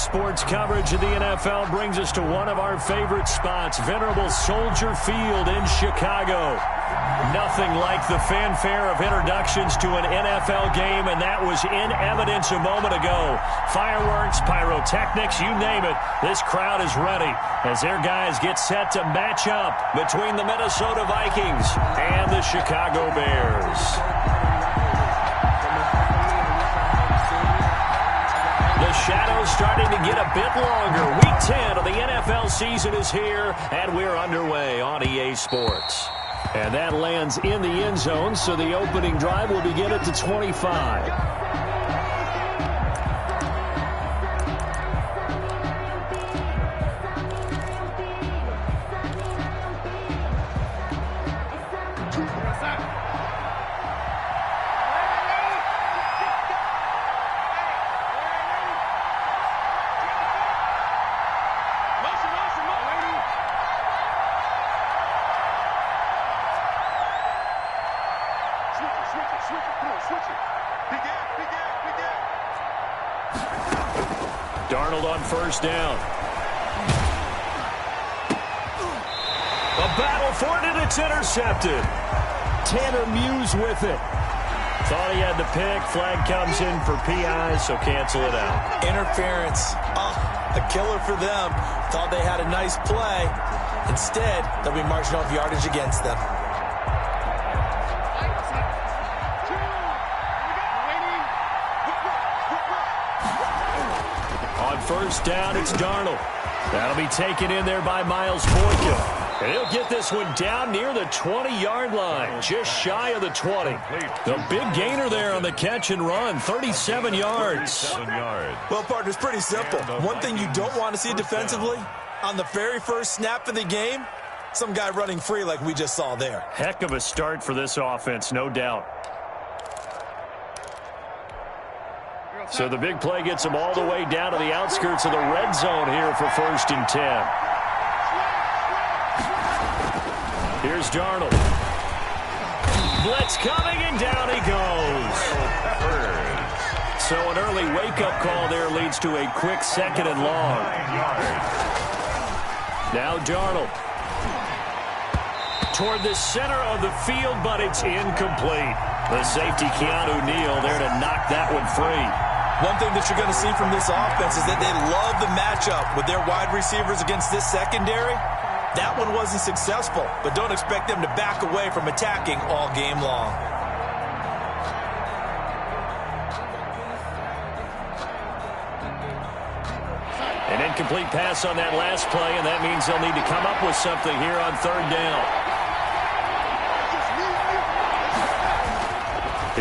Sports coverage of the NFL brings us to one of our favorite spots, venerable Soldier Field in Chicago. Nothing like the fanfare of introductions to an NFL game, and that was in evidence a moment ago. Fireworks, pyrotechnics, you name it, this crowd is ready as their guys get set to match up between the Minnesota Vikings and the Chicago Bears. The shadow's starting to get a bit longer. Week 10 of the NFL season is here, and we're underway on EA Sports. And that lands in the end zone, so the opening drive will begin at the 25. Darnold on first down. A battle for it, and it's intercepted. Tanner Muse with it. Thought he had the pick. Flag comes in for PI, so cancel it out. Interference. A killer for them. Thought they had a nice play. Instead, they'll be marching off yardage against them. First down, it's Darnold. That'll be taken in there by Miles Boykin. And he'll get this one down near the 20-yard line, just shy of the 20. The big gainer there on the catch and run, 37 yards. Well, partner, it's pretty simple. One thing you don't want to see defensively, on the very first snap of the game, some guy running free like we just saw there. Heck of a start for this offense, no doubt. So the big play gets them all the way down to the outskirts of the red zone here for 1st and 10. Here's Darnold. Blitz coming, and down he goes. So an early wake-up call there leads to a quick 2nd and long. Now Darnold. Toward the center of the field, but it's incomplete. The safety, Keanu Neal, there to knock that one free. One thing that you're going to see from this offense is that they love the matchup with their wide receivers against this secondary. That one wasn't successful, but don't expect them to back away from attacking all game long. An incomplete pass on that last play, and that means they'll need to come up with something here on 3rd down.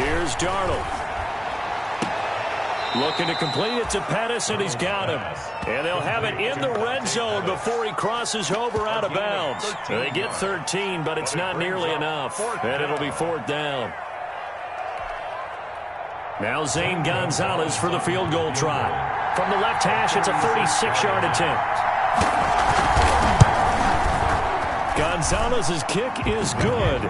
Here's Darnold. Looking to complete it to Pettis, and he's got him. And they'll have it in the red zone before he crosses over out of bounds. They get 13, but it's not nearly enough. And it'll be 4th down. Now Zane Gonzalez for the field goal try. From the left hash, it's a 36-yard attempt. Gonzalez's kick is good.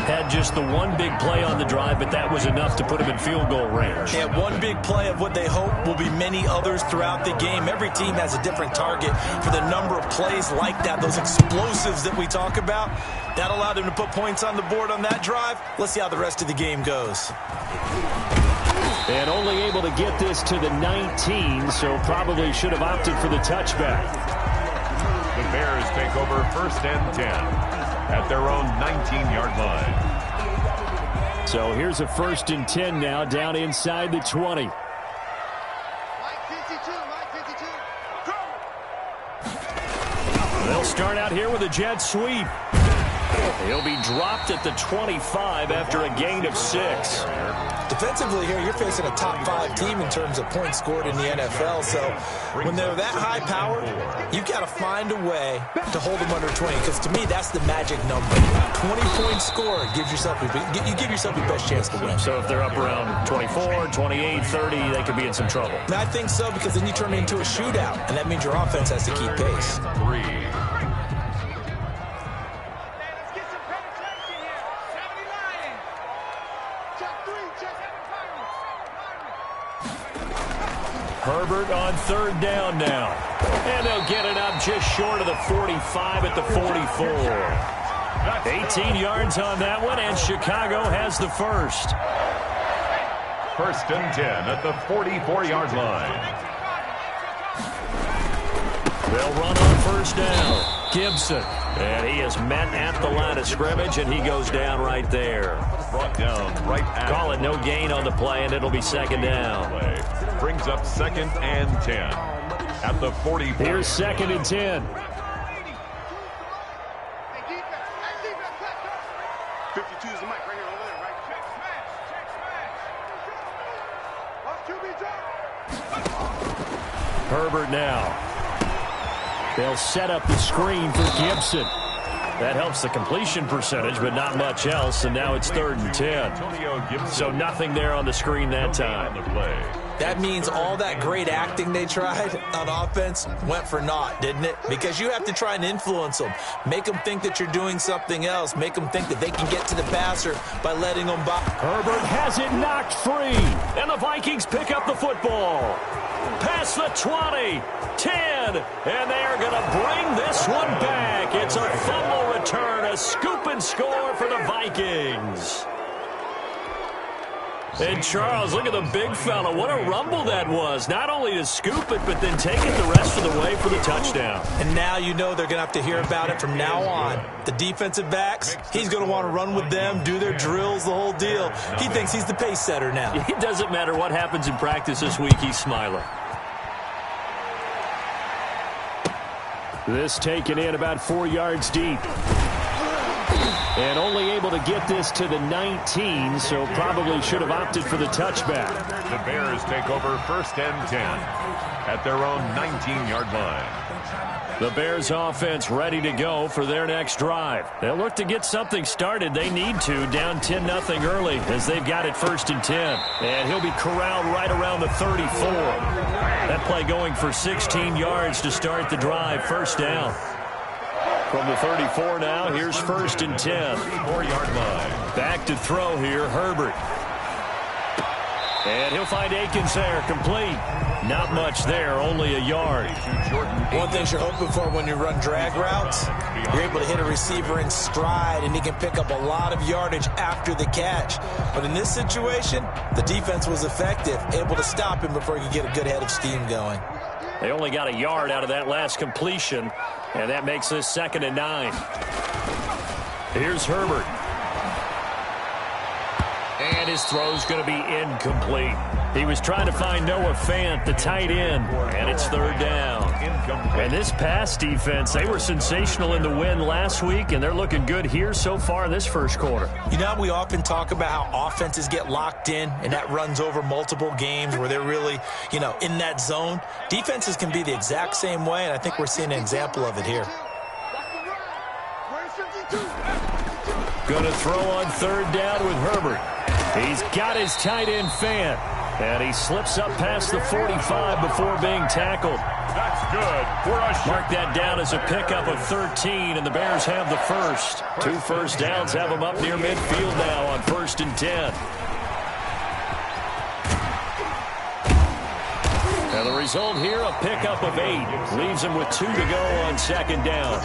Had just the one big play on the drive, but that was enough to put him in field goal range. Yeah, one big play of what they hope will be many others throughout the game. Every team has a different target for the number of plays like that, those explosives that we talk about. That allowed him to put points on the board on that drive. Let's see how the rest of the game goes. And only able to get this to the 19, so probably should have opted for the touchback. The Bears take over 1st and 10 at their own 19-yard line. So here's a 1st and 10 now down inside the 20. They'll start out here with a jet sweep. He'll be dropped at the 25 after a gain of 6. Defensively here, you're facing a top 5 team in terms of points scored in the NFL. So when they're that high powered, you've got to find a way to hold them under 20. Because to me, that's the magic number. 20 points scored gives yourself you give yourself your best chance to win. So if they're up around 24, 28, 30, they could be in some trouble. And I think so, because then you turn it into a shootout, and that means your offense has to keep pace. 3. Herbert on third down now. And they'll get it up just short of the 45 at the 44. 18 yards on that one, and Chicago has the first. First and 10 at the 44-yard line. They'll run on first down. Gibson. And he is met at the line of scrimmage, and he goes down right there. Brought down right at. Call it no gain on the play, and it'll be second down. Brings up second and 10 at the 44. Here's second and 10. 52 is the mic right here over there, right? Check smash. Herbert now. They'll set up the screen for Gibson. That helps the completion percentage, but not much else, and now it's third and 10. So nothing there on the screen that time. That means all that great acting they tried on offense went for naught, didn't it? Because you have to try and influence them. Make them think that you're doing something else. Make them think that they can get to the passer by letting them by. Herbert has it knocked free, and the Vikings pick up the football. Past the 20, 10, and they are going to bring this one back. It's a fumble return, a scoop and score for the Vikings. And Charles, look at the big fella. What a rumble that was. Not only to scoop it, but then take it the rest of the way for the touchdown. And now you know they're going to have to hear about it from now on. The defensive backs, he's going to want to run with them, do their drills, the whole deal. He thinks he's the pace setter now. It doesn't matter what happens in practice this week, he's smiling. This taken in about 4 yards deep. And only able to get this to the 19, so probably should have opted for the touchback. The Bears take over first and 10 at their own 19-yard line. The Bears offense ready to go for their next drive. They'll look to get something started. They need to, down 10-0 early as they've got it first and 10. And he'll be corralled right around the 34. That play going for 16 yards to start the drive, first down. From the 34 now, here's first and 10. 4-yard line. Back to throw here, Herbert. And he'll find Akins there, complete. Not much there, only a yard. One thing you're hoping for when you run drag routes, you're able to hit a receiver in stride, and he can pick up a lot of yardage after the catch. But in this situation, the defense was effective, able to stop him before he could get a good head of steam going. They only got a yard out of that last completion, and that makes this second and 9. Here's Herbert. And his throw's going to be incomplete. He was trying to find Noah Fant, the tight end, and it's third down. And this pass defense, they were sensational in the win last week, and they're looking good here so far in this first quarter. You know, we often talk about how offenses get locked in, and that runs over multiple games where they're really, in that zone. Defenses can be the exact same way, and I think we're seeing an example of it here. Going to throw on third down with Herbert. He's got his tight end Fant, and he slips up past the 45 before being tackled. That's good. Mark that down as a pickup of 13, and the Bears have the first. 2 first downs have them up near midfield now on first and 10. And the result here, a pickup of 8. Leaves them with 2 to go on second down.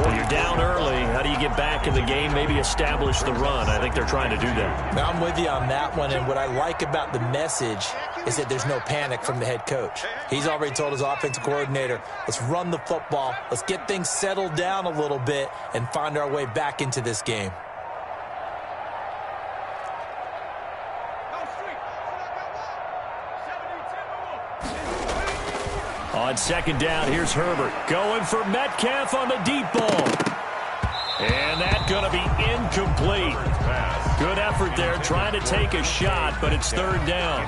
When you're down early, how do you get back in the game, maybe establish the run? I think they're trying to do that. Now, I'm with you on that one, and what I like about the message is that there's no panic from the head coach. He's already told his offensive coordinator, let's run the football, let's get things settled down a little bit and find our way back into this game. On second down, here's Herbert. Going for Metcalf on the deep ball. And that's going to be incomplete. Good effort there, trying to take a shot, but it's third down.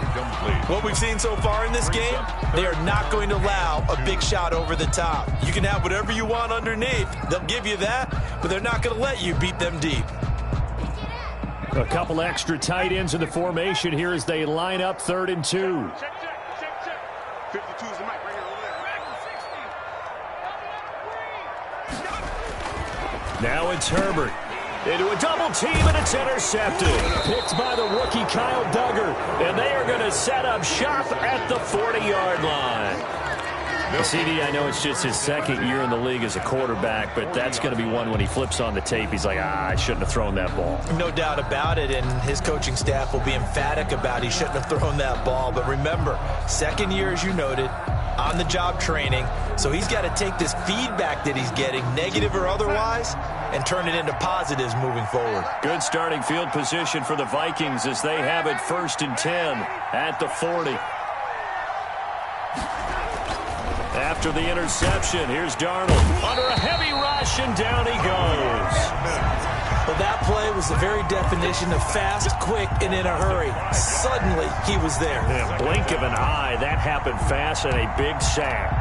What we've seen so far in this game, they are not going to allow a big shot over the top. You can have whatever you want underneath. They'll give you that, but they're not going to let you beat them deep. A couple extra tight ends in the formation here as they line up third and 2. 52 is the mic right here over there. Now it's Herbert. Into a double team, and it's intercepted. Picked by the rookie Kyle Duggar, and they are going to set up shop at the 40-yard line. CD, I know it's just his second year in the league as a quarterback, but that's going to be one when he flips on the tape. He's like, I shouldn't have thrown that ball. No doubt about it, and his coaching staff will be emphatic about he shouldn't have thrown that ball. But remember, second year, as you noted, on-the-job training, so he's got to take this feedback that he's getting, negative or otherwise, and turn it into positives moving forward. Good starting field position for the Vikings as they have it 1st and 10 at the 40. After the interception, here's Darnold under a heavy rush, and down he goes. Well, that play was the very definition of fast, quick, and in a hurry. Suddenly, he was there. Yeah, blink of an eye, that happened fast, and a big sack.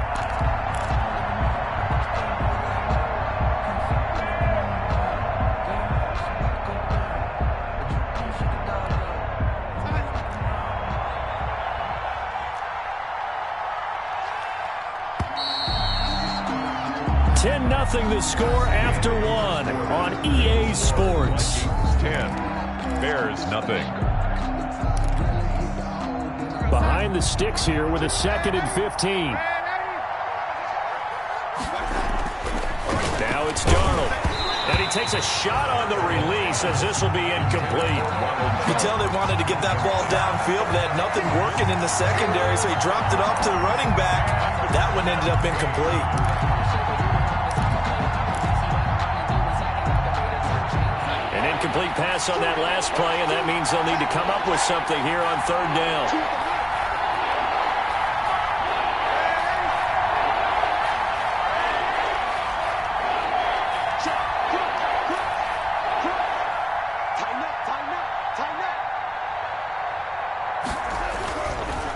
The score after one on EA Sports. 10, Bears nothing. Behind the sticks here with a 2nd and 15. Now it's Darnold. And he takes a shot on the release as this will be incomplete. You tell they wanted to get that ball downfield, but they had nothing working in the secondary, so he dropped it off to the running back. That one ended up incomplete. Complete pass on that last play, and that means they'll need to come up with something here on 3rd down.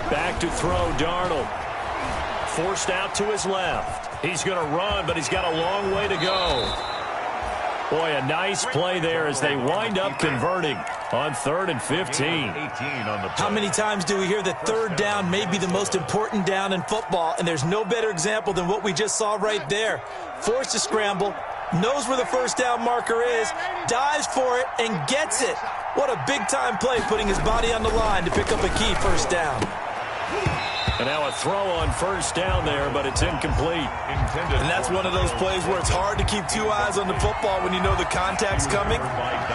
Back to throw, Darnold. Forced out to his left. He's going to run, but he's got a long way to go. Boy, a nice play there as they wind up converting on 3rd and 15. How many times do we hear that 3rd down may be the most important down in football, and there's no better example than what we just saw right there. Forced to scramble, knows where the 1st down marker is, dives for it, and gets it. What a big-time play, putting his body on the line to pick up a key 1st down. And now a throw on 1st down there, but it's incomplete. And that's one of those plays where it's hard to keep 2 eyes on the football when you know the contact's coming,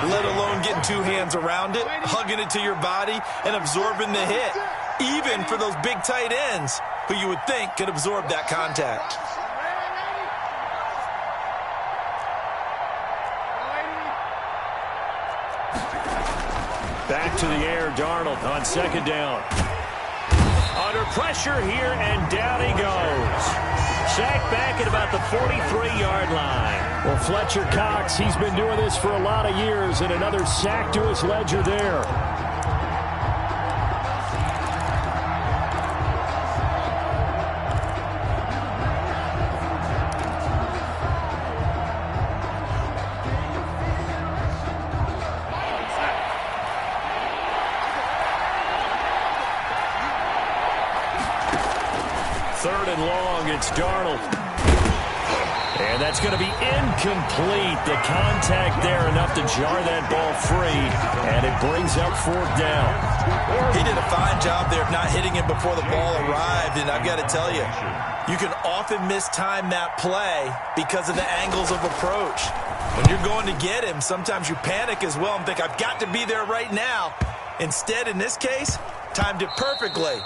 let alone getting 2 hands around it, hugging it to your body, and absorbing the hit, even for those big tight ends who you would think could absorb that contact. Back to the air, Darnold on 2nd down. Under pressure here, and down he goes. Sacked back at about the 43-yard line. Well, Fletcher Cox, he's been doing this for a lot of years, and another sack to his ledger there. It's Darnold. And that's going to be incomplete. The contact there enough to jar that ball free, and it brings up 4th down. He did a fine job there of not hitting him before the ball arrived, and I've got to tell you, you can often mistime that play because of the angles of approach. When you're going to get him, sometimes you panic as well and think, I've got to be there right now. Instead, in this case, timed it perfectly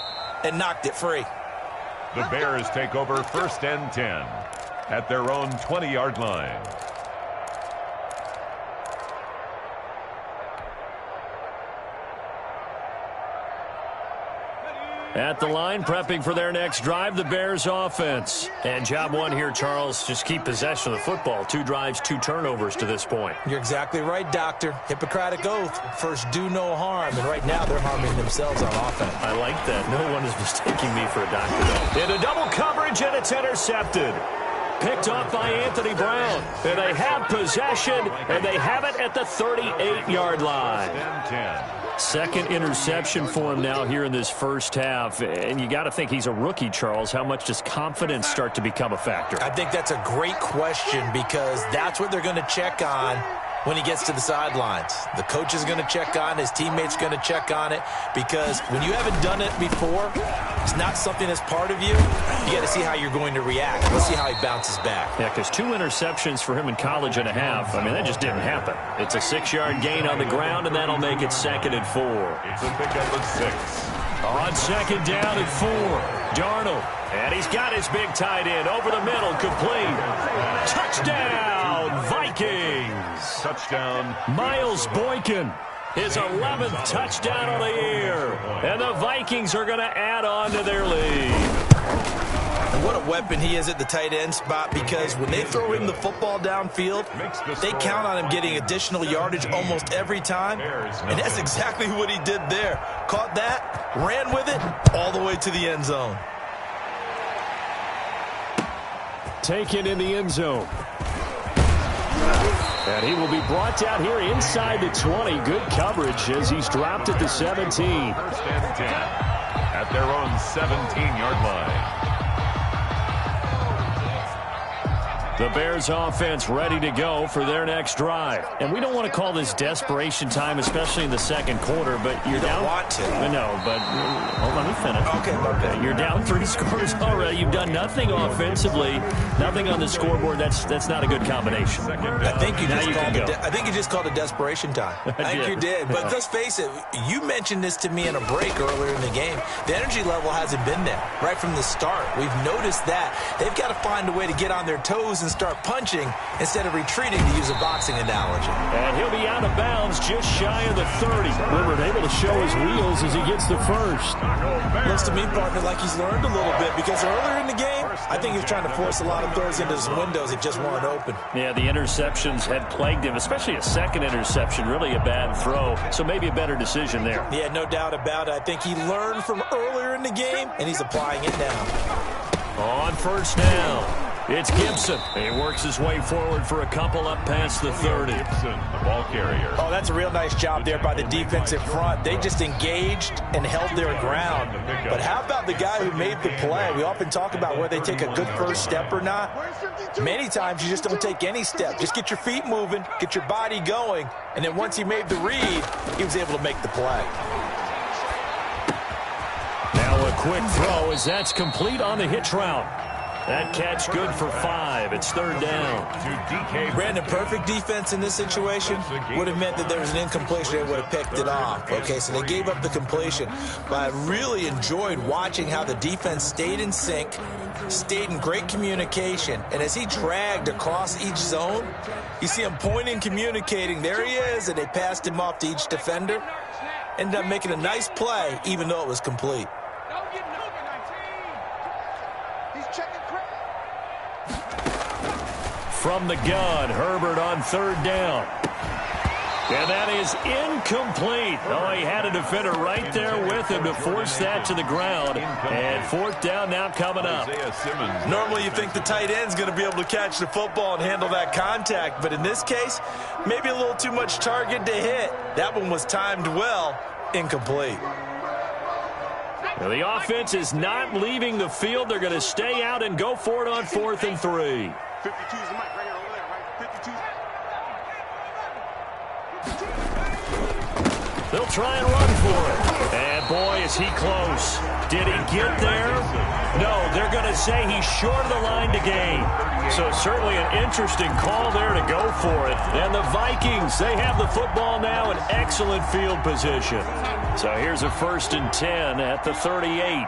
and knocked it free. The Bears take over 1st and 10 at their own 20-yard line. At the line, prepping for their next drive, the Bears offense. And job one here, Charles, just keep possession of the football. 2 drives, 2 turnovers to this point. You're exactly right, Doctor. Hippocratic oath. First, do no harm. And right now, they're harming themselves on offense. I like that. No one is mistaking me for a doctor, though. Into double coverage, and it's intercepted. Picked off by Anthony Brown. And they have possession, and they have it at the 38-yard line. 10. Second interception for him now here in this first half. And you got to think he's a rookie, Charles. How much does confidence start to become a factor? I think that's a great question because that's what they're going to check on when he gets to the sidelines. The coach is going to check on it. His teammates going to check on it, because when you haven't done it before, it's not something that's part of you. You got to see how you're going to react. Let's see how he bounces back. Yeah, because 2 interceptions for him in college and a half. I mean, that just didn't happen. It's a 6-yard gain on the ground, and that'll make it 2nd and 4. It's a pickup of 6. On 2nd down and 4, Darnold. And he's got his big tight end over the middle, complete. Touchdown, Vikings. Touchdown. Miles Boykin, his 11th touchdown of the year. And the Vikings are going to add on to their lead. And what a weapon he is at the tight end spot, because when they throw him the football downfield, they count on him getting additional yardage almost every time. And that's exactly what he did there. Caught that, ran with it, all the way to the end zone. Taken in the end zone. And he will be brought down here inside the 20. Good coverage as he's dropped at the 17. 1st and 10 at their own 17-yard line. The Bears offense ready to go for their next drive. And we don't want to call this desperation time, especially in the 2nd quarter, but you're down. Want to. No, but hold on, let me finish. Okay. You're down 3 scores already. You've done nothing offensively, nothing on the scoreboard. That's not a good combination. I think you just called it desperation time. I think you did. But let's face it, you mentioned this to me in a break earlier in the game. The energy level hasn't been there right from the start. We've noticed that. They've got to find a way to get on their toes and start punching instead of retreating, to use a boxing analogy. And he'll be out of bounds just shy of the 30. Woodward able to show his wheels as he gets the first. Looks to me, partner, like he's learned a little bit, because earlier in the game, I think he was trying to force a lot of throws into some windows that just weren't open. Yeah, the interceptions had plagued him, especially a 2nd interception, really a bad throw. So maybe a better decision there. Yeah, no doubt about it. I think he learned from earlier in the game, and he's applying it now. On 1st down, it's Gibson. He works his way forward for a couple up past the 30. Gibson, the ball carrier. Oh, that's a real nice job there by the defensive front. They just engaged and held their ground. But how about the guy who made the play? We often talk about whether they take a good first step or not. Many times you just don't take any step. Just get your feet moving, get your body going, and then once he made the read, he was able to make the play. Now a quick throw as that's complete on the hitch route. That catch good for 5. It's 3rd down. Brandon, perfect defense in this situation would have meant that there was an incompletion. They would have picked it off. Okay, so they gave up the completion. But I really enjoyed watching how the defense stayed in sync, stayed in great communication. And as he dragged across each zone, you see him pointing, communicating. There he is, and they passed him off to each defender. Ended up making a nice play, even though it was complete. From the gun, Herbert on 3rd down. And that is incomplete. Oh, he had a defender right there with him to force that to the ground. And 4th down now coming up. Normally you think the tight end's going to be able to catch the football and handle that contact. But in this case, maybe a little too much target to hit. That one was timed well. Incomplete. Now, the offense is not leaving the field. They're going to stay out and go for it on 4th and 3. 52 is the mic right here over there, right? 52. They'll try and run for it. And boy, is he close. Did he get there? No, they're going to say he's short of the line to gain. So certainly an interesting call there to go for it. And the Vikings, they have the football now in excellent field position. So here's a 1st and 10 at the 38.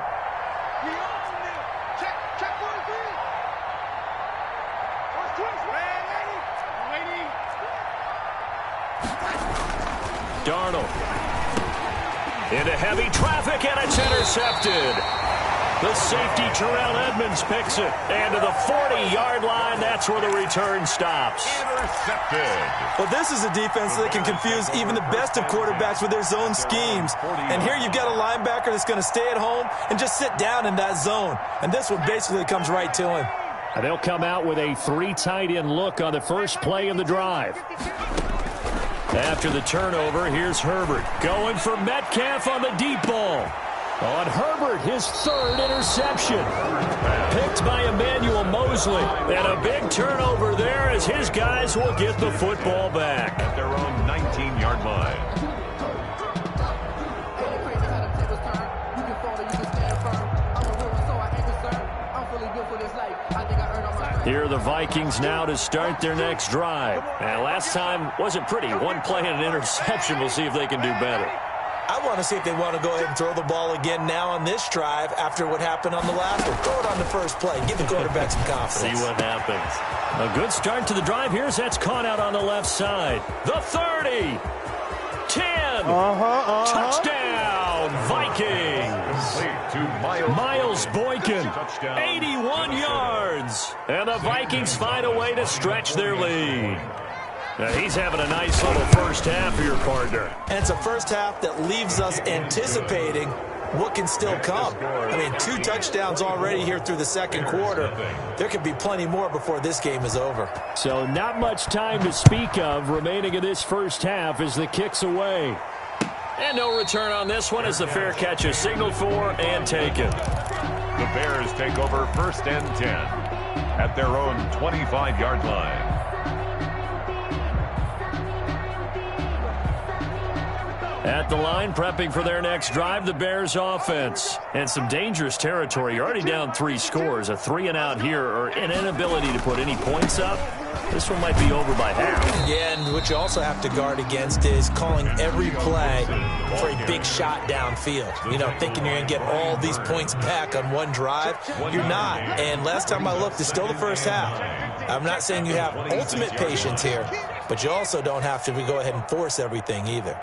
Darnold into heavy traffic, and it's intercepted. The safety, Terrell Edmonds, picks it. And to the 40-yard line, that's where the return stops. Intercepted. Well, this is a defense that can confuse even the best of quarterbacks with their zone schemes. And here you've got a linebacker that's going to stay at home and just sit down in that zone. And this one basically comes right to him. And they'll come out with a 3 tight end look on the first play of the drive. After the turnover, here's Herbert going for Metcalf on the deep ball. On Herbert, his third interception. Picked by Emmanuel Mosley. And a big turnover there as his guys will get the football back. At their own 19-yard line. Here are the Vikings now to start their next drive. And last time wasn't pretty. One play and an interception. We'll see if they can do better. I want to see if they want to go ahead and throw the ball again now on this drive after what happened on the last one. Throw it on the first play. Give the quarterback some confidence. See what happens. A good start to the drive. Here's that's caught out on the left side. The 30. 10. Touchdown, Vikings. To Miles Boykin, 81 yards. And the Vikings find a way to stretch their lead. Now he's having a nice little first half here, partner. And it's a first half that leaves us anticipating what can still come. I mean, 2 touchdowns already here through the second quarter. There could be plenty more before this game is over. So not much time to speak of remaining in this first half as the kick's away. And no return on this one as the fair catch is signaled for and taken. The Bears take over 1st and 10 at their own 25-yard line. At the line, prepping for their next drive, the Bears offense. And some dangerous territory. You're already down 3 scores. A 3-and-out here or an inability to put any points up. This one might be over by half. Yeah, and what you also have to guard against is calling every play for a big shot downfield. You know, thinking you're going to get all these points back on one drive. You're not. And last time I looked, it's still the first half. I'm not saying you have ultimate patience here, but you also don't have to go ahead and force everything either.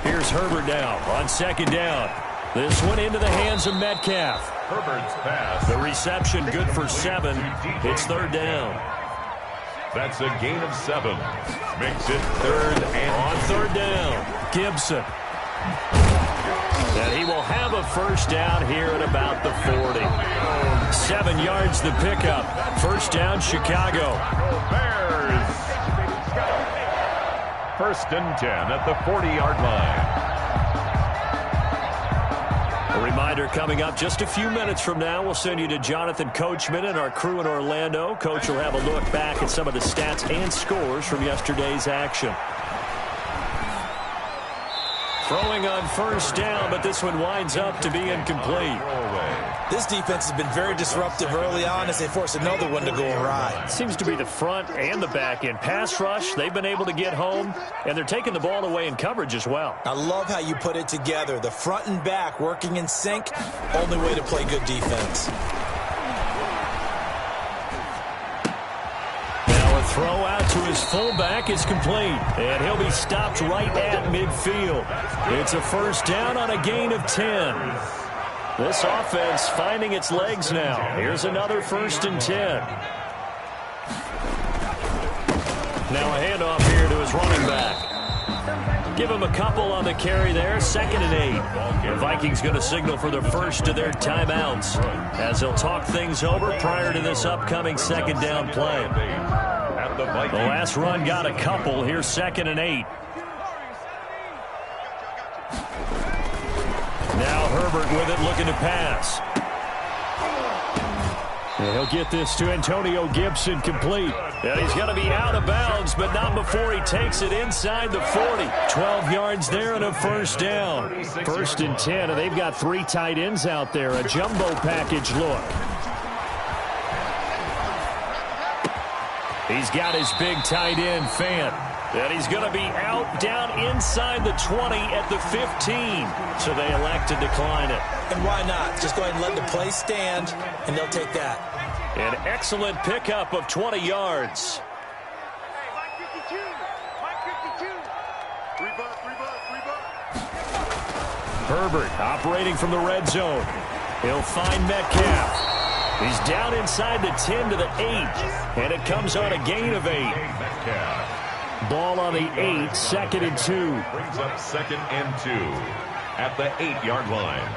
Here's Herbert now on 2nd down. This one into the hands of Metcalf. Herbert's pass. The reception good for 7. It's 3rd down. That's a gain of 7. Makes it 3rd and on 3rd down. Gibson. And he will have a first down here at about the 40. 7 yards the pickup. First down, Chicago. Bears. 1st and 10 at the 40-yard line. A reminder coming up just a few minutes from now. We'll send you to Jonathan Coachman and our crew in Orlando. Coach will have a look back at some of the stats and scores from yesterday's action. Throwing on first down, but this one winds up to be incomplete. This defense has been very disruptive early on as they force another one to go awry. Seems to be the front and the back end. Pass rush, they've been able to get home, and they're taking the ball away in coverage as well. I love how you put it together. The front and back working in sync, only way to play good defense. Now a throw out to his fullback is complete, and he'll be stopped right at midfield. It's a first down on a gain of 10. This offense finding its legs now. Here's another 1st and 10. Now a handoff here to his running back. Give him a couple on the carry there. 2nd and 8. The Vikings going to signal for the first of their timeouts as they'll talk things over prior to this upcoming 2nd down play. The last run got a couple. Here's 2nd and 8. Now Herbert with it, looking to pass. And he'll get this to Antonio Gibson, complete. And he's going to be out of bounds, but not before he takes it inside the 40. 12 yards there and a first down. 1st and 10, and they've got 3 tight ends out there. A jumbo package look. He's got his big tight end, Fant. And he's going to be out down inside the 20 at the 15. So they elect to decline it. And why not? Just go ahead and let the play stand, and they'll take that. An excellent pickup of 20 yards. Herbert operating from the red zone. He'll find Metcalf. He's down inside the 10 to the 8. And it comes on a gain of 8. Ball on the 8, 2nd and 2. Brings up 2nd and 2 at the 8-yard line.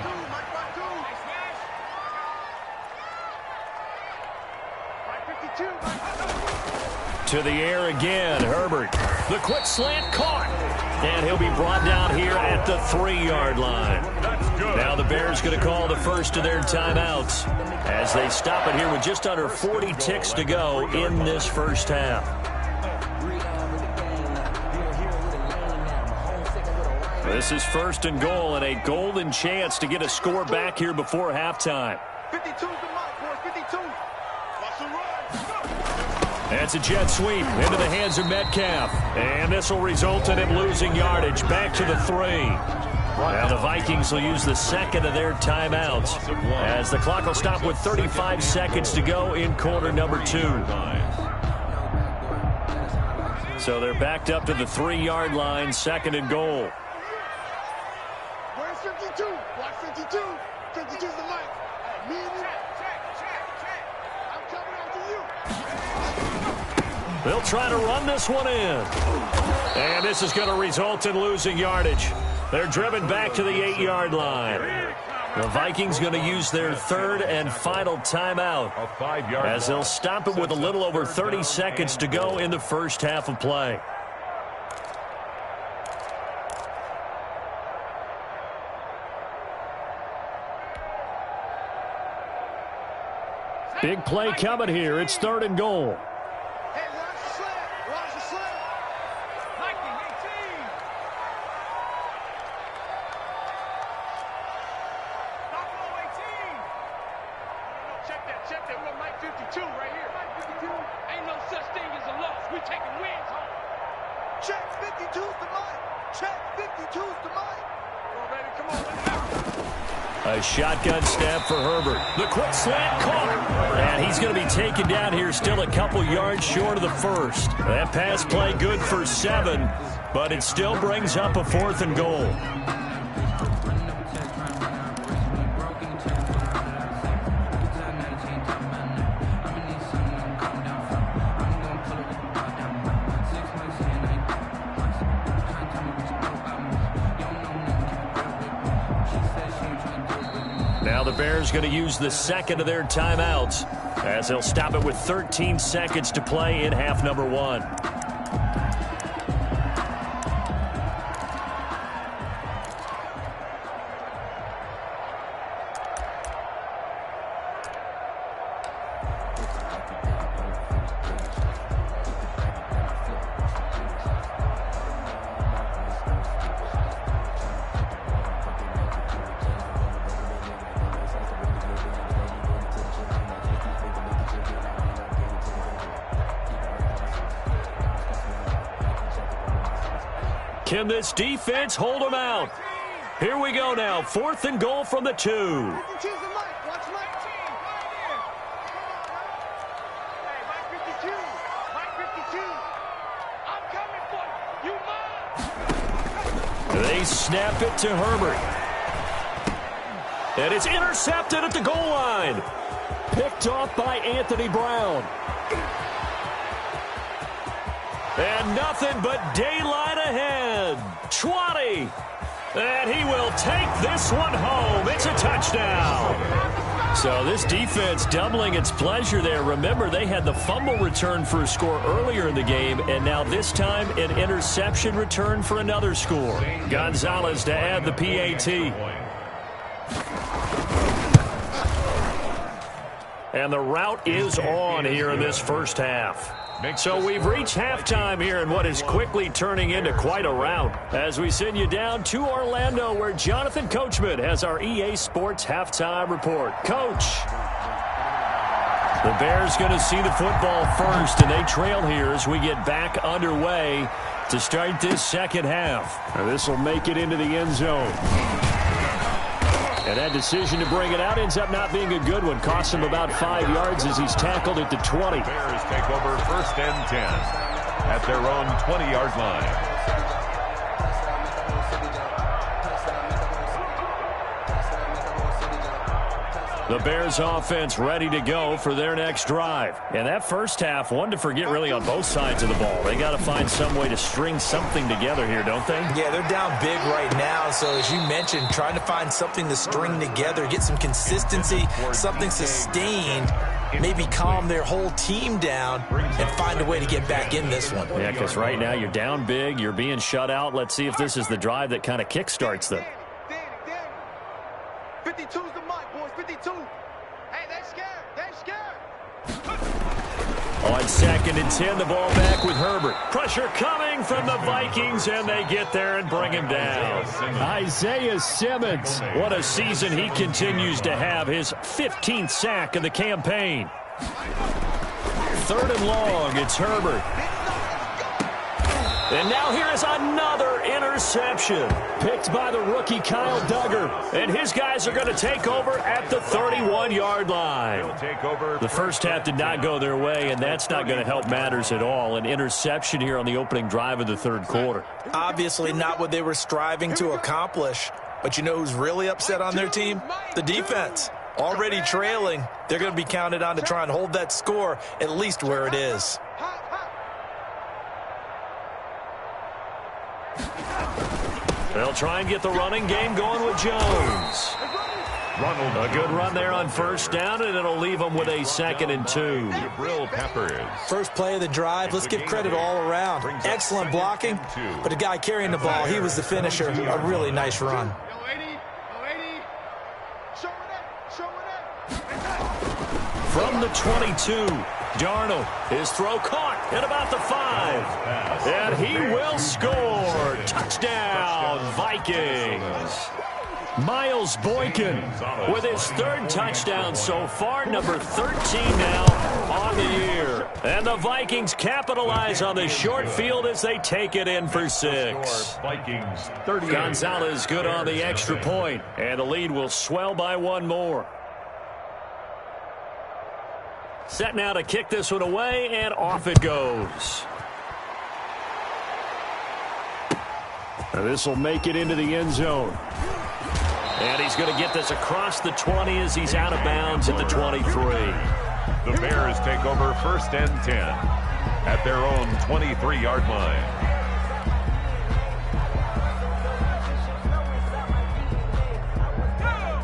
To the air again, Herbert. The quick slant caught. And he'll be brought down here at the 3-yard line. That's good. Now the Bears going to call the first of their timeouts as they stop it here with just under 40 ticks to go in this first half. This is first and goal and a golden chance to get a score back here before halftime. 52's the mark, boys. 52. Watch the run. That's a jet sweep into the hands of Metcalf. And this will result in him losing yardage back to the 3. Now the Vikings will use the second of their timeouts as the clock will stop with 35 seconds to go in quarter number 2. So they're backed up to the 3-yard line, second and goal. Where's 52? Watch 52. 52's the mic. Me and you. Check. I'm coming after you. They'll try to run this one in. And this is going to result in losing yardage. They're driven back to the 8-yard line. The Vikings going to use their third and final timeout A 5-yard as they'll stop it with a little over 30 seconds to go in the first half of play. Big play coming here. It's third and goal. Hey, watch the slant. Watch the slant. Mike 18. Buffalo 18. No, check that. We're on Mike 52 right here. Mike 52. Ain't no such thing as a loss. We taking wins home. Check 52's the mic. Check 52's the mic. Come on, baby. Come on. Let's go. A shotgun snap for Herbert. The quick slant caught. And he's going to be taken down here still a couple yards short of the first. That pass play good for 7, but it still brings up a fourth and goal. Now the Bears going to use the second of their timeouts as they'll stop it with 13 seconds to play in half number 1. Can this defense hold them out? Here we go now. Fourth and goal from the 2. 52's the mic. Watch Mike 18. Hey, Mike 52. Mike 52. I'm coming for you. You mine. They snap it to Herbert. And it's intercepted at the goal line. Picked off by Anthony Brown. And nothing but daylight ahead. 20. And he will take this one home. It's a touchdown. So this defense doubling its pleasure there. Remember, they had the fumble return for a score earlier in the game, and now this time an interception return for another score. Gonzalez to add the PAT. And the route is on here in this first half. So we've reached halftime here in what is quickly turning into quite a rout as we send you down to Orlando where Jonathan Coachman has our EA Sports Halftime Report. Coach, the Bears going to see the football first, and they trail here as we get back underway to start this second half. Now this will make it into the end zone. And that decision to bring it out ends up not being a good one. Costs him about 5 yards as he's tackled at the 20. Bears take over first and 10 at their own 20-yard line. The Bears offense ready to go for their next drive. And that first half, one to forget really on both sides of the ball. They got to find some way to string something together here, don't they? Yeah, they're down big right now. So as you mentioned, trying to find something to string together, get some consistency, something sustained maybe calm their whole team down and find a way to get back in this one. Yeah, because right now you're down big, you're being shut out. Let's see if this is the drive that kind of kickstarts them. 52's the mic, boys. 52. Hey, they're scared. They're scared. On 2nd and 10, the ball back with Herbert. Pressure coming from the Vikings, and they get there and bring him down. Isaiah Simmons. What a season he continues to have. His 15th sack of the campaign. 3rd and long, it's Herbert. And now here is another interception. Picked by the rookie Kyle Duggar. And his guys are going to take over at the 31-yard line. The first half did not go their way, and that's not going to help matters at all. An interception here on the opening drive of the 3rd quarter. Obviously not what they were striving to accomplish. But you know who's really upset on their team? The defense. Already trailing. They're going to be counted on to try and hold that score at least where it is. They'll try and get the running game going with Jones. A good run there on 1st down, and it'll leave them with a 2nd and 2. First play of the drive, let's give credit all around. Excellent blocking, but the guy carrying the ball, he was the finisher. A really nice run. From the 22, Darnold, his throw caught at about the 5. And he will score. Touchdown, Vikings. Miles Boykin with his 3rd touchdown so far, number 13 now on the year. And the Vikings capitalize on the short field as they take it in for 6. Gonzalez good on the extra point, and the lead will swell by 1 more. Set now to kick this one away, and off it goes. This will make it into the end zone. And he's going to get this across the 20 as he's out of bounds at the 23. The Bears take over 1st and 10 at their own 23-yard line.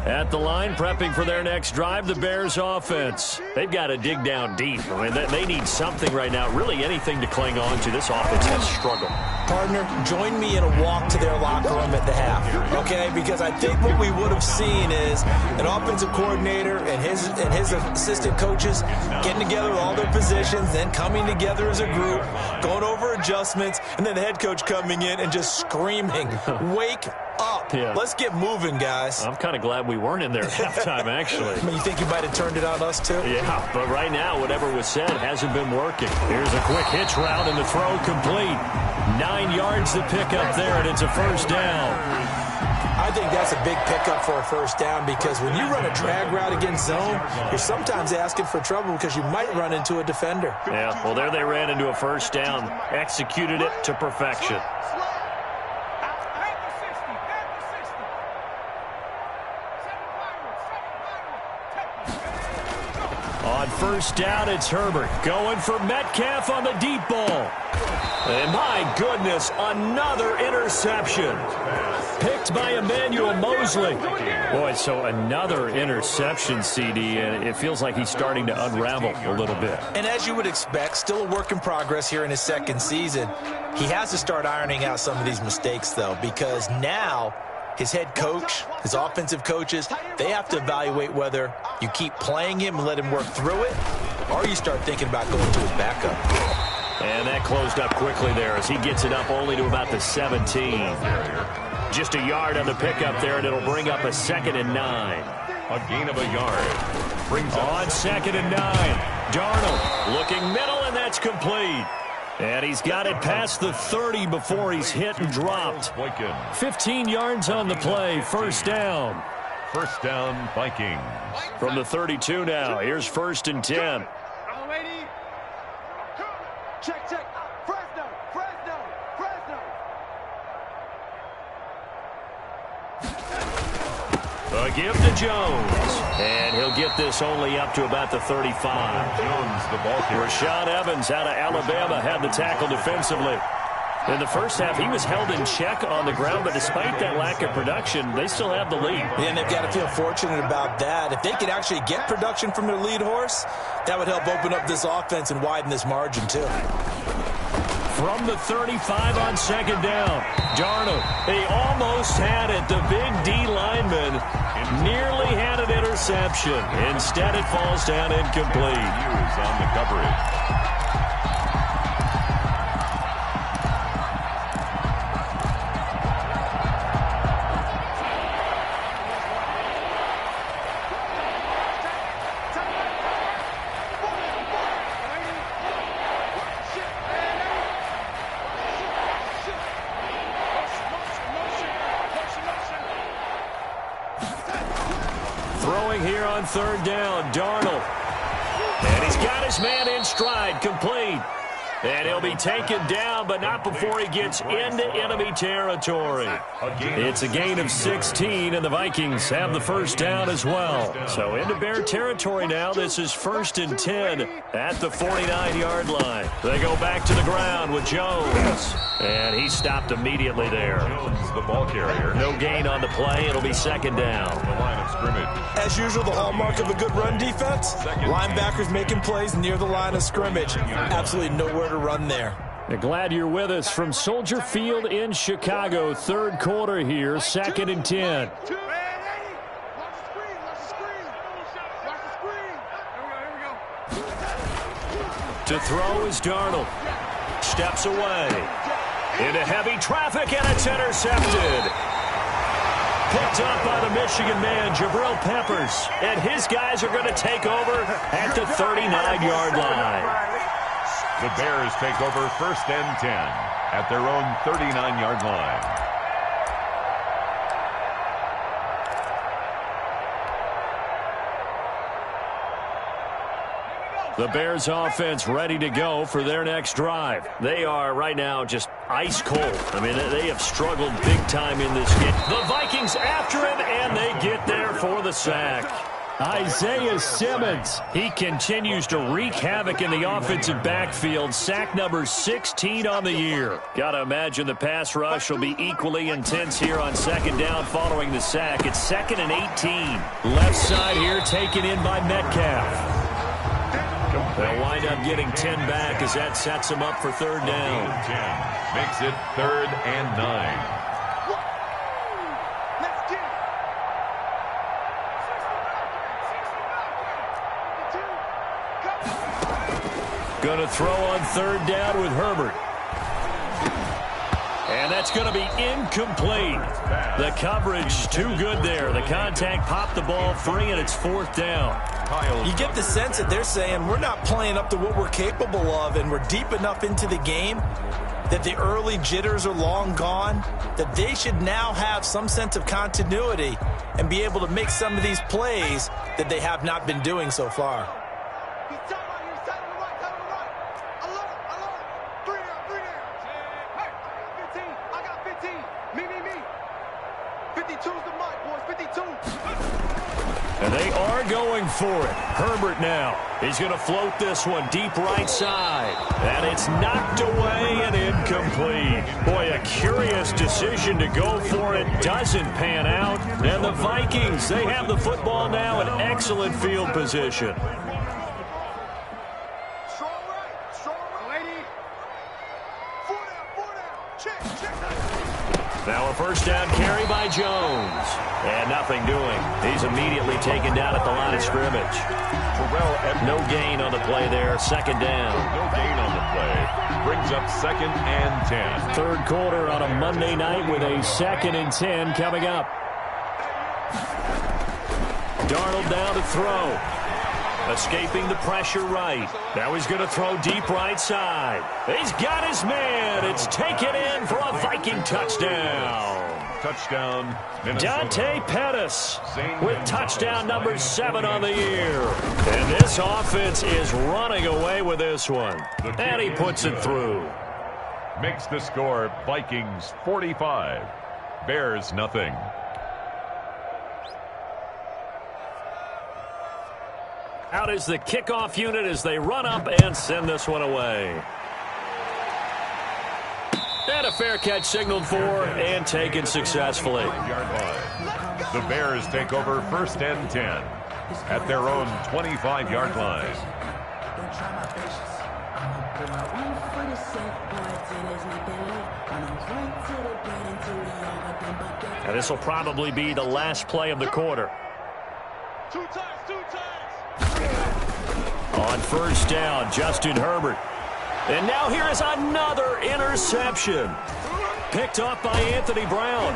At the line, prepping for their next drive, the Bears offense. They've got to dig down deep. I mean, they need something right now, really anything to cling on to. This offense has struggled. Partner, join me in a walk to their locker room at the half, okay? Because I think what we would have seen is an offensive coordinator and his assistant coaches getting together with all their positions, then coming together as a group, going over adjustments, and then the head coach coming in and just screaming, wake up. Yeah. Let's get moving, guys. I'm kind of glad we weren't in there at halftime, actually. I mean, you think you might have turned it on us, too? Yeah, but right now, whatever was said hasn't been working. Here's a quick hitch route, and the throw complete. 9 yards to pick up there, and it's a 1st down. I think that's a big pickup for a 1st down because when you run a drag route against zone, you're sometimes asking for trouble because you might run into a defender. Yeah, well, there they ran into a 1st down, executed it to perfection. On 1st down, it's Herbert going for Metcalf on the deep ball. And my goodness, another interception. Picked by Emmanuel Mosley. Boy, so another interception, CD, and it feels like he's starting to unravel a little bit. And as you would expect, still a work in progress here in his 2nd season. He has to start ironing out some of these mistakes, though, because now his head coach, his offensive coaches, they have to evaluate whether you keep playing him and let him work through it, or you start thinking about going to his backup. And that closed up quickly there as he gets it up only to about the 17. Just a yard on the pickup there, and it'll bring up a 2nd and 9. A gain of a yard. Brings on 2nd and 9. Darnold looking middle, and that's complete. And he's got it past the 30 before he's hit and dropped. 15 yards on the play, 1st down. 1st down, Vikings. From the 32 now, here's 1st and 10. Check. Fresno. A give to Jones. And he'll get this only up to about the 35. Jones, the ball carrier. Rashad Evans out of Alabama had the tackle defensively. In the first half, he was held in check on the ground, but despite that lack of production, they still have the lead. And they've got to feel fortunate about that. If they could actually get production from their lead horse, that would help open up this offense and widen this margin, too. From the 35 on second down, Darnold, he almost had it. The big D lineman nearly had an interception. Instead, it falls down incomplete. Hughes on the coverage. Throwing here on third down, Darnold. And he's got his man in stride, complete. And he'll be taken down, but not before he gets into enemy territory. It's a gain of 16, and the Vikings have the first down as well. So into Bear territory now. This is 1st and 10 at the 49-yard line. They go back to the ground with Jones. And he stopped immediately there. Jones, the ball carrier. No gain on the play. It'll be second down. The line of scrimmage. As usual, the hallmark of a good run defense, linebackers making plays near the line of scrimmage. Absolutely nowhere to run there. Glad you're with us from Soldier Field in Chicago. Third quarter here, 2nd and 10. To throw is Darnold. Steps away. Into heavy traffic, and it's intercepted. Picked up by the Michigan man, Jabril Peppers. And his guys are going to take over at the 39-yard line. The Bears take over 1st and 10 at their own 39-yard line. The Bears offense ready to go for their next drive. They are right now just ice cold. I mean, they have struggled big time in this game. The Vikings after him, and they get there for the sack. Isaiah Simmons, he continues to wreak havoc in the offensive backfield. Sack number 16 on the year. Got to imagine the pass rush will be equally intense here on second down following the sack. It's 2nd and 18. Left side here taken in by Metcalf. They'll wind up getting 10 back as that sets them up for third down. 10 makes it 3rd and 9. Going to throw on third down with Herbert. And that's going to be incomplete. The coverage too good there. The contact popped the ball free, and it's 4th down. You get the sense that they're saying we're not playing up to what we're capable of, and we're deep enough into the game that the early jitters are long gone, that they should now have some sense of continuity and be able to make some of these plays that they have not been doing so far. And they are going for it. Herbert now. He's going to float this one deep right side. And it's knocked away and incomplete. Boy, a curious decision to go for it. Doesn't pan out. And the Vikings, they have the football now in excellent field position. Now a first down carry by Jones. And nothing doing. He's immediately taken down at the line of scrimmage. No gain on the play there. Second down. No gain on the play. Brings up 2nd and 10. Third quarter on a Monday night with a 2nd and 10 coming up. Darnold down to throw. Escaping the pressure right. Now he's going to throw deep right side. He's got his man. It's taken in for a Viking touchdown. Touchdown, Minnesota. Dante Pettis with touchdown number 7 on the year. And this offense is running away with this one. And he puts it through. Makes the score Vikings 45, Bears nothing. Out is the kickoff unit as they run up and send this one away. And a fair catch signaled for and taken successfully. 5-yard line. The Bears take over 1st and 10 at their own 25-yard line. And this will probably be the last play of the quarter. Two times. On 1st down, Justin Herbert. And now here is another interception. Picked up by Anthony Brown.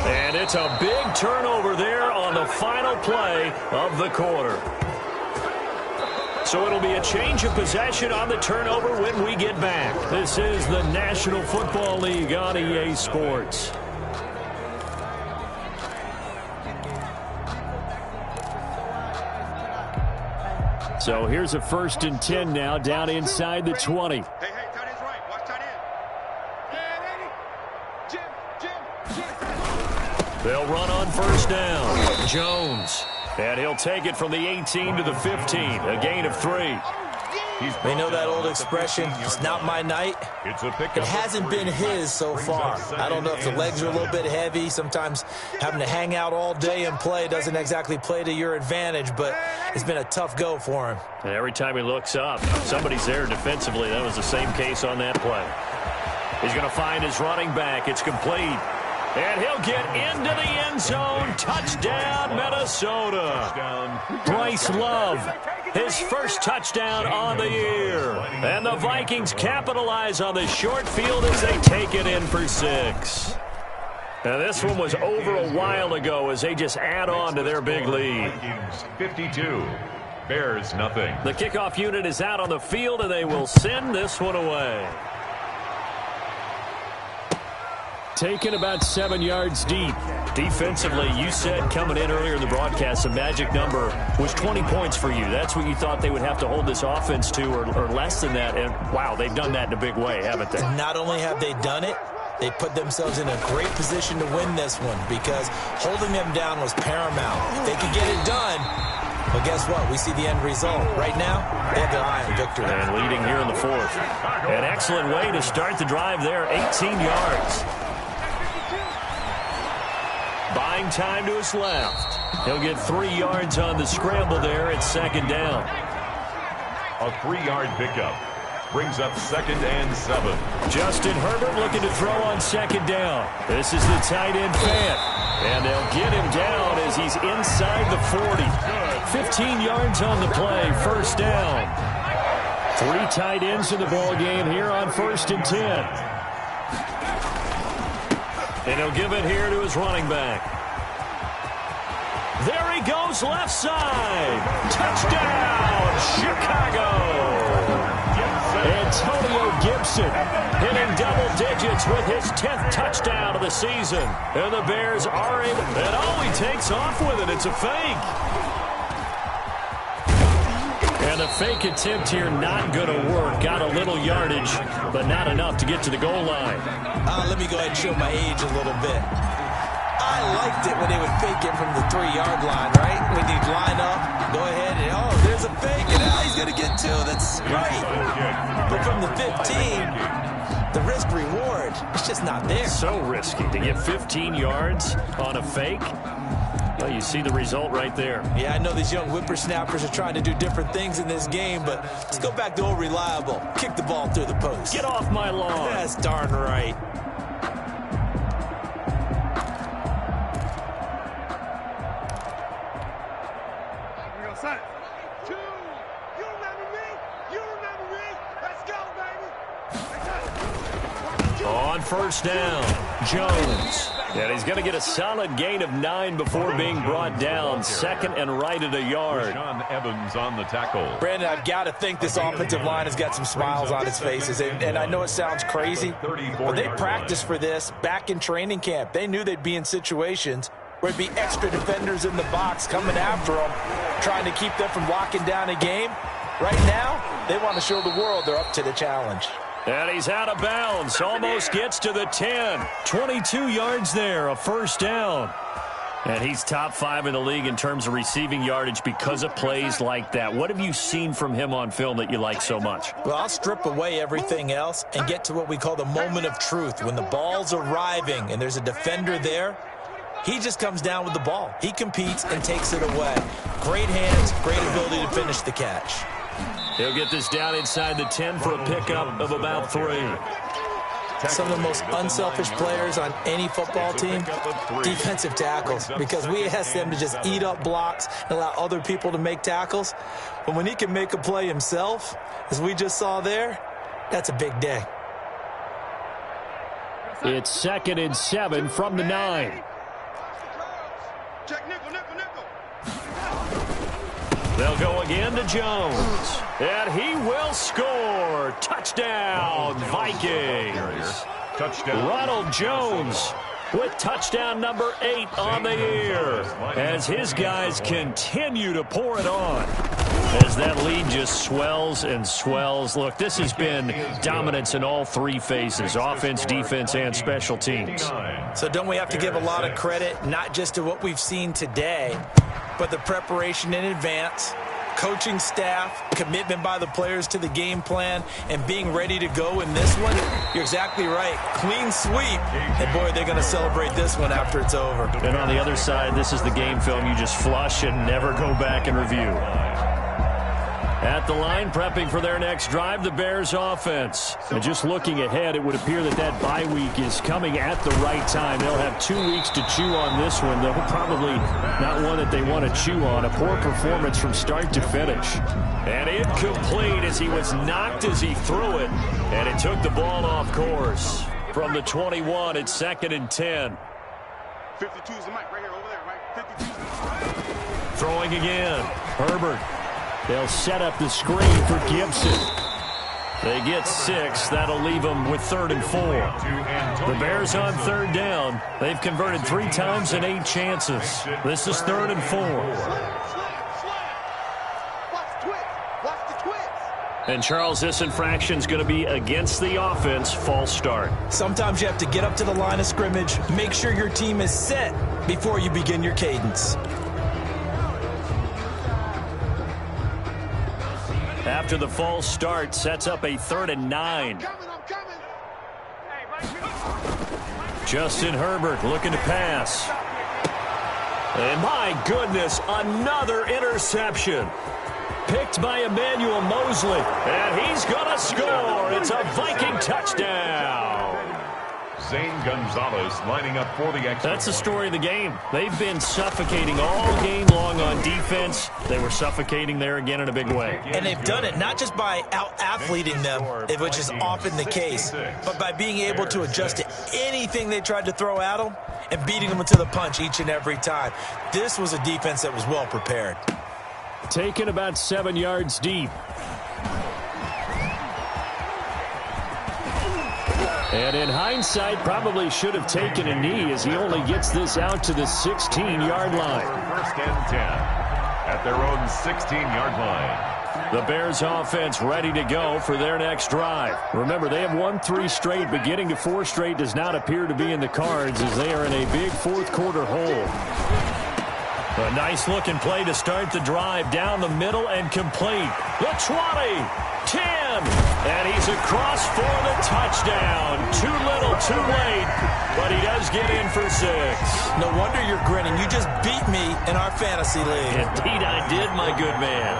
And it's a big turnover there on the final play of the quarter. So it'll be a change of possession on the turnover when we get back. This is the National Football League on EA Sports. So here's a 1st and 10 now, down inside the 20. Hey, tight end's right. Watch tight end. Jim. They'll run on 1st down. Jones. And he'll take it from the 18 to the 15. A gain of 3. They know that old expression, it's not my night. It hasn't been his so far. I don't know if the legs are a little bit heavy. Sometimes having to hang out all day and play doesn't exactly play to your advantage, but it's been a tough go for him. And every time he looks up, somebody's there defensively. That was the same case on that play. He's going to find his running back. It's complete. And he'll get into the end zone. Touchdown, Minnesota. Bryce Love, his first touchdown on the year. And the Vikings capitalize on the short field as they take it in for 6. Now this one was over a while ago as they just add on to their big lead. 52. Bears nothing. The kickoff unit is out on the field, and they will send this one away. Taken about 7 yards deep. Defensively, you said coming in earlier in the broadcast, the magic number was 20 points for you. That's what you thought they would have to hold this offense to, or less than that. And, wow, they've done that in a big way, haven't they? Not only have they done it, they put themselves in a great position to win this one because holding them down was paramount. If they could get it done, well, guess what? We see the end result. Right now, they have their eye on victory. And leading here in the 4th. An excellent way to start the drive there, 18 yards. Buying time to his left. He'll get 3 yards on the scramble there at 2nd down. A 3-yard pickup brings up 2nd and 7. Justin Herbert looking to throw on 2nd down. This is the tight end Fant. And they'll get him down as he's inside the 40. 15 yards on the play, 1st down. 3 tight ends in the ball game here on 1st and 10. And he'll give it here to his running back. There he goes, left side. Touchdown, Chicago. Antonio Gibson hitting double digits with his 10th touchdown of the season. And the Bears are able, and oh, he takes off with it. It's a fake. And the fake attempt here not going to work. Got a little yardage, but not enough to get to the goal line. Let me go ahead and show my age a little bit. I liked it when they would fake it from the 3-yard line, right? When you'd line up, go ahead, and oh, there's a fake, and now he's going to get 2. That's great. But from the 15, the risk-reward, it's just not there. So risky to get 15 yards on a fake. Well, you see the result right there. Yeah, I know these young whippersnappers are trying to do different things in this game, but let's go back to old reliable. Kick the ball through the post. Get off my lawn. That's darn right. We go, son. 2. You remember me? You remember me? Let's go, baby. On 1st down, Jones. And he's going to get a solid gain of 9 before being brought down. 2nd and right at a yard. Sean Evans on the tackle. Brandon, I've got to think this offensive line has got some smiles on its faces. And I know it sounds crazy, but they practiced for this back in training camp. They knew they'd be in situations where there'd be extra defenders in the box coming after them, trying to keep them from locking down a game. Right now, they want to show the world they're up to the challenge. And he's out of bounds. Almost gets to the 10. 22 yards there, a 1st down. And he's top 5 in the league in terms of receiving yardage because of plays like that. What have you seen from him on film that you like so much? Well, I'll strip away everything else and get to what we call the moment of truth. When the ball's arriving and there's a defender there, he just comes down with the ball. He competes and takes it away. Great hands, great ability to finish the catch. He'll get this down inside the 10 for a pickup of about 3. Some of the most unselfish players on any football team, defensive tackles, because we ask them to just eat up blocks and allow other people to make tackles. But when he can make a play himself, as we just saw there, that's a big day. It's 2nd and 7 from the 9. Check nickel, nickel, nickel. They'll go again to Jones. And he will score. Touchdown, Vikings. Touchdown. Ronald Jones with touchdown number 8 on the year as his guys continue to pour it on. As that lead just swells and swells. Look, this has been dominance in all 3 phases, offense, defense, and special teams. So don't we have to give a lot of credit, not just to what we've seen today, but the preparation in advance, coaching staff, commitment by the players to the game plan, and being ready to go in this one? You're exactly right. Clean sweep. And, boy, they're going to celebrate this one after it's over. And on the other side, this is the game film you just flush and never go back and review. At the line, prepping for their next drive, the Bears offense. And just looking ahead, it would appear that that bye week is coming at the right time. They'll have 2 weeks to chew on this one, though probably not one that they want to chew on. A poor performance from start to finish. And incomplete as he was knocked as he threw it. And it took the ball off course. From the 21, it's 2nd and 10. 52 is the mic right here, over there, right? 52. Throwing again. Herbert. They'll set up the screen for Gibson. They get 6. That'll leave them with 3rd and 4. The Bears on 3rd down. They've converted 3 times in 8 chances. This is 3rd and 4. And Charles, this infraction's going to be against the offense. False start. Sometimes you have to get up to the line of scrimmage, make sure your team is set before you begin your cadence. After the false start, sets up a 3rd and 9. Justin Herbert looking to pass. And my goodness, another interception. Picked by Emmanuel Mosley. And he's going to score. It's a Viking touchdown. Zane Gonzalez lining up for the extra. That's the story of the game. They've been suffocating all game long on defense. They were suffocating there again in a big way. And they've done it not just by out-athleting them, which is often the case, but by being able to adjust to anything they tried to throw at them and beating them to the punch each and every time. This was a defense that was well prepared. Taken about 7 yards deep. And in hindsight, probably should have taken a knee as he only gets this out to the 16-yard line. 1st and 10 at their own 16-yard line. The Bears offense ready to go for their next drive. Remember, they have won 3 straight, but getting to 4 straight does not appear to be in the cards as they are in a big 4th quarter hole. A nice-looking play to start the drive down the middle and complete. The 20, 10, and he's across for the touchdown. Too little, too late, but he does get in for 6. No wonder you're grinning. You just beat me in our fantasy league. Indeed I did, my good man.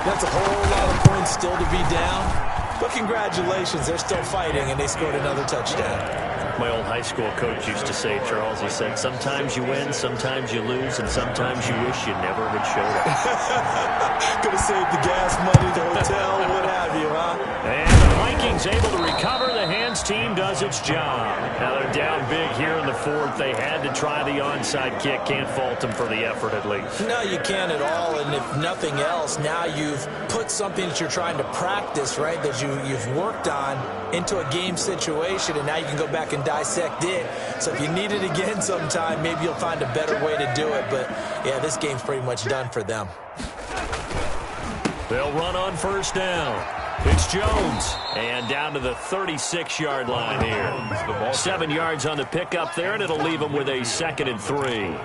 That's a whole lot of points still to be down, but congratulations, they're still fighting, and they scored another touchdown. My old high school coach used to say, Charles, he said, sometimes you win, sometimes you lose, and sometimes you wish you never had showed up. Could have saved the gas money, the hotel, what have you, huh? And the Vikings able to recover. The hands team does its job. Now they're down big here in the 4th. They had to try the onside kick. Can't fault them for the effort at least. No, you can't at all. And if nothing else, now you've put something that you're trying to practice, right, that you've worked on into a game situation, and now you can go back and dissect it. So if you need it again sometime, maybe you'll find a better way to do it. But, yeah, this game's pretty much done for them. They'll run on 1st down. It's Jones. And down to the 36-yard line here. 7 yards on the pickup there, and it'll leave them with a 2nd and 3.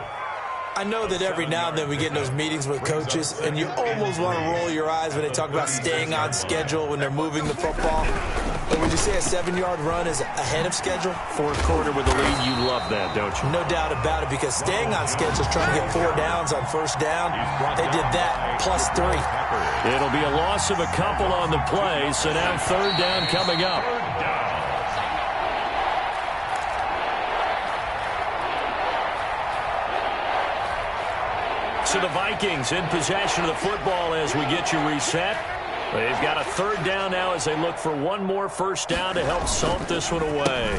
I know that every now and then we get in those meetings with coaches, and you almost want to roll your eyes when they talk about staying on schedule when they're moving the football. But would you say a 7-yard run is ahead of schedule? Fourth quarter with the lead, you love that, don't you? No doubt about it, because staying on schedule is trying to get 4 downs on first down. They did that, plus 3. It'll be a loss of a couple on the play, so now third down coming up. So the Vikings in possession of the football as we get you reset. They've got a third down now as they look for one more first down to help salt this one away.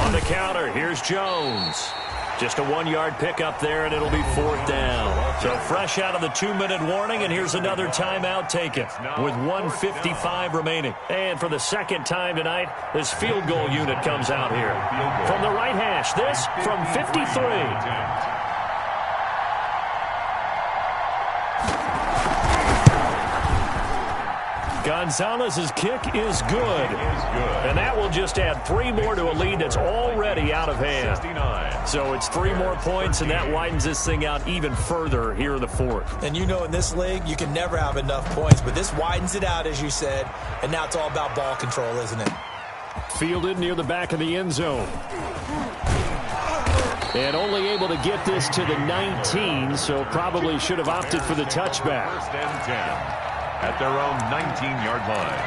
On the counter, here's Jones. Just a 1-yard pickup there, and it'll be fourth down. So fresh out of the 2-minute warning, and here's another timeout taken with 1:55 remaining. And for the second time tonight, this field goal unit comes out here. From the right hash, this from 53. Gonzalez's kick is good. And that will just add 3 more to a lead that's already out of hand. So it's 3 more points, and that widens this thing out even further here in the fourth. And you know, in this league, you can never have enough points, but this widens it out, as you said, and now it's all about ball control, isn't it? Fielded near the back of the end zone. And only able to get this to the 19, so probably should have opted for the touchback. First and 10. At their own 19-yard line.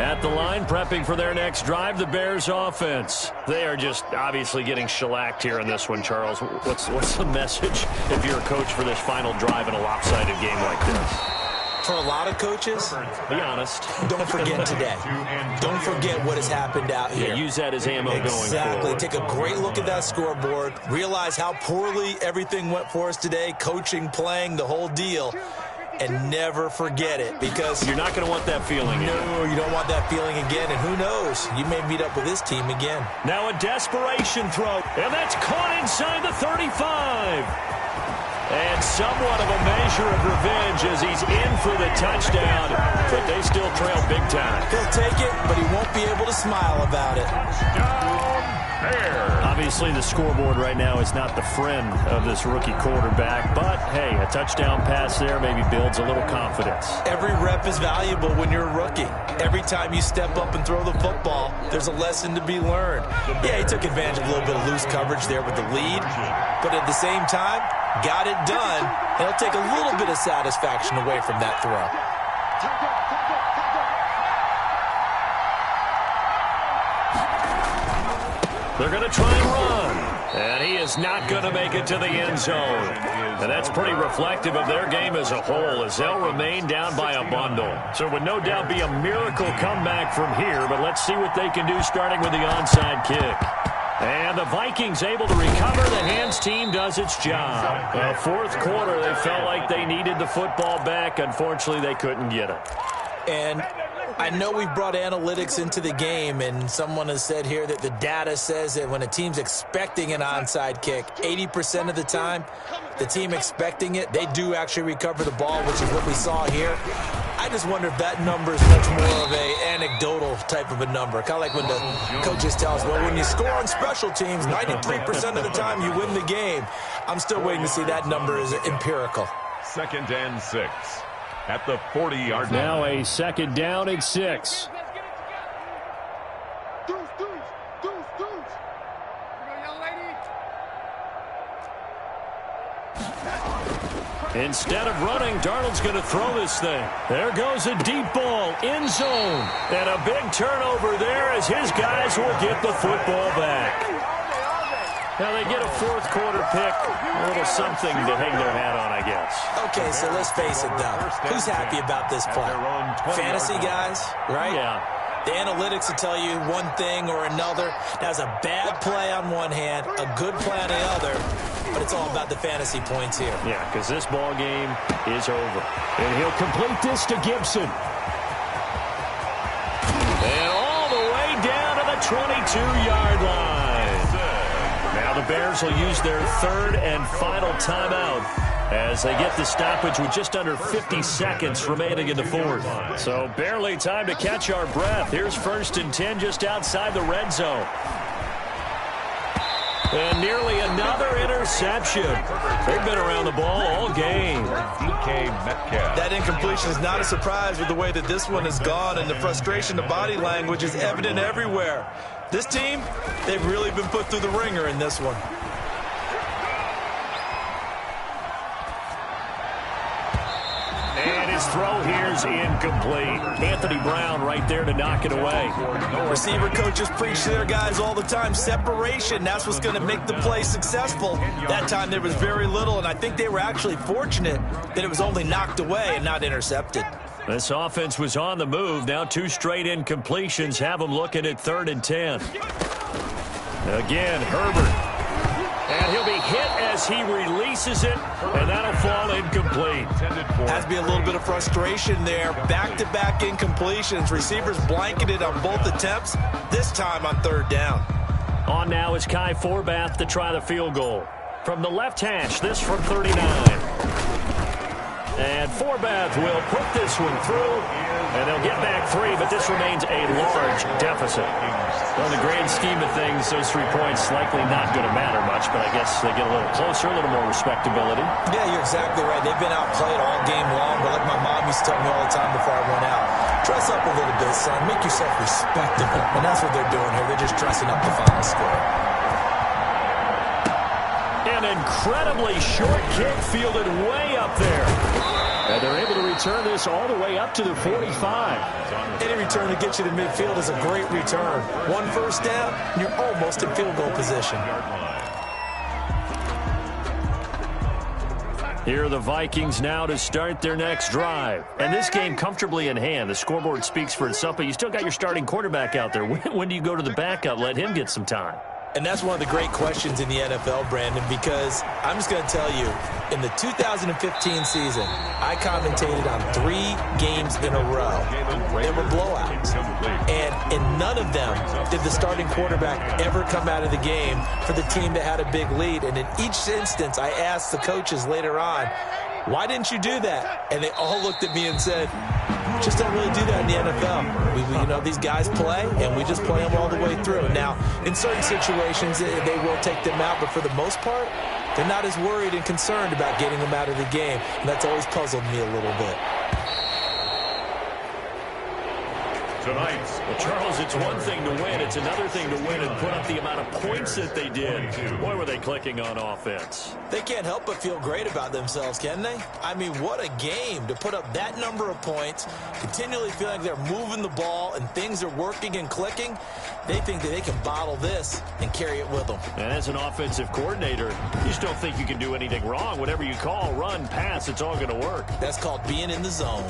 At the line, prepping for their next drive, the Bears offense. They are just obviously getting shellacked here in this one, Charles. What's the message if you're a coach for this final drive in a lopsided game like this? For a lot of coaches, be honest. Don't forget today. Don't forget what has happened out here. Yeah, use that as ammo going forward. Exactly. Take a great look at that scoreboard. Realize how poorly everything went for us today. Coaching, playing, the whole deal. And never forget it, because you're not going to want that feeling again. No, you don't want that feeling again. And who knows? You may meet up with this team again. Now a desperation throw. And that's caught inside the 35. And somewhat of a measure of revenge as he's in for the touchdown, but they still trail big time. He'll take it, but he won't be able to smile about it. Obviously, the scoreboard right now is not the friend of this rookie quarterback, but, hey, a touchdown pass there maybe builds a little confidence. Every rep is valuable when you're a rookie. Every time you step up and throw the football, there's a lesson to be learned. Yeah, he took advantage of a little bit of loose coverage there with the lead, but at the same time, got it done. He'll take a little bit of satisfaction away from that throw. They're going to try and run. And he is not going to make it to the end zone. And that's pretty reflective of their game as a whole, as they'll remain down by a bundle. So it would no doubt be a miracle comeback from here, but let's see what they can do starting with the onside kick. And the Vikings able to recover. The hands team does its job. Well, fourth quarter, they felt like they needed the football back. Unfortunately, they couldn't get it. And I know we brought analytics into the game, and someone has said here that the data says that when a team's expecting an onside kick, 80% of the time, the team expecting it, they do actually recover the ball, which is what we saw here. I just wonder if that number is much more of a anecdotal type of a number. Kind of like when the coaches tell us, well, when you score on special teams, 93% of the time you win the game. I'm still waiting to see that number is empirical. 2nd and 6 at the 40-yard line. Now a second down and 6. Instead of running, Darnold's going to throw this thing. There goes a deep ball, end zone. And a big turnover there as his guys will get the football back. Now they get a fourth quarter pick. A little something to hang their hat on, I guess. Okay, so let's face it, though. Who's happy about this play? Fantasy guys, right? Yeah. The analytics will tell you one thing or another. That's a bad play on one hand, a good play on the other, but it's all about the fantasy points here. Yeah, because this ball game is over. And he'll complete this to Gibson. And all the way down to the 22-yard line. Now the Bears will use their third and final timeout as they get the stoppage with just under 50 seconds remaining in the fourth. So barely time to catch our breath. Here's 1st and 10 just outside the red zone. And nearly another interception. They've been around the ball all game. That incompletion is not a surprise with the way that this one has gone, and the frustration, the body language is evident everywhere. This team, they've really been put through the ringer in this one. And his throw here's incomplete. Anthony Brown right there to knock it away. Receiver coaches preach to their guys all the time. Separation, that's what's going to make the play successful. That time there was very little, and I think they were actually fortunate that it was only knocked away and not intercepted. This offense was on the move. Now 2 straight incompletions have them looking at 3rd and 10. Again, Herbert. And he'll be hit as he releases it, and that'll fall incomplete. Has to be a little bit of frustration there. Back-to-back incompletions. Receivers blanketed on both attempts, this time on 3rd down. On now is Kai Forbath to try the field goal. From the left hash, this from 39. And Forbath will put this one through, and they'll get back 3, but this remains a large deficit. Well, in the grand scheme of things, those 3 points likely not going to matter much, but I guess they get a little closer, a little more respectability. Yeah, you're exactly right. They've been outplayed all game long, but like my mom used to tell me all the time before I went out, dress up a little bit, son. Make yourself respectable. And that's what they're doing here. They're just dressing up the final score. An incredibly short kick fielded way up there. And they're able to return this all the way up to the 45. Any return that gets you to midfield is a great return. 1 first down, and you're almost in field goal position. Here are the Vikings now to start their next drive. And this game comfortably in hand. The scoreboard speaks for itself, but you still got your starting quarterback out there. When do you go to the backup? Let him get some time. And that's one of the great questions in the NFL, Brandon, because I'm just going to tell you, in the 2015 season, I commentated on 3 games in a row. They were blowouts. And in none of them did the starting quarterback ever come out of the game for the team that had a big lead. And in each instance, I asked the coaches later on, why didn't you do that? And they all looked at me and said, just don't really do that in the NFL. You know, these guys play, and we just play them all the way through. Now, in certain situations, they will take them out, but for the most part, they're not as worried and concerned about getting them out of the game. And that's always puzzled me a little bit. Well, Charles, it's one thing to win. It's another thing to win and put up the amount of points that they did. Boy, were they clicking on offense. They can't help but feel great about themselves, can they? I mean, what a game to put up that number of points, continually feel like they're moving the ball and things are working and clicking. They think that they can bottle this and carry it with them. And as an offensive coordinator, you just don't think you can do anything wrong. Whatever you call, run, pass, it's all going to work. That's called being in the zone.